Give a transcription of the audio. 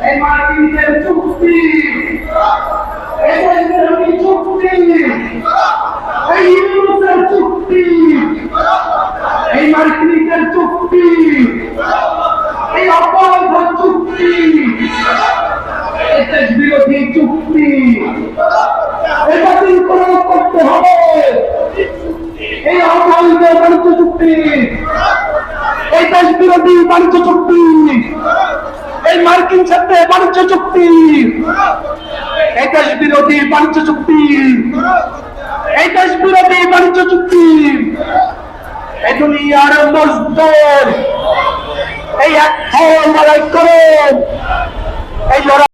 এই মার্কিনদের চুক্তি, এই দেশবিরোধী চুক্তি, এই ইউরোপের চুক্তি, এই মার্কিনদের চুক্তি, এই অবৈধ চুক্তি, এই দেশবিরোধী চুক্তি এটা বাতিল করতে হবে। এই অবৈধ বাণিজ্য চুক্তি, এই দেশবিরোধী বাণিজ্য চুক্তি, এই মার্কিন সাথে বাণিজ্য চুক্তি, এই দেশবিরোধী বাণিজ্য চুক্তি, এই দেশবিরোধী বাণিজ্য চুক্তি, এই দুনিয়ার মজদুর এই এক লড়াই করেন, এই লড়াই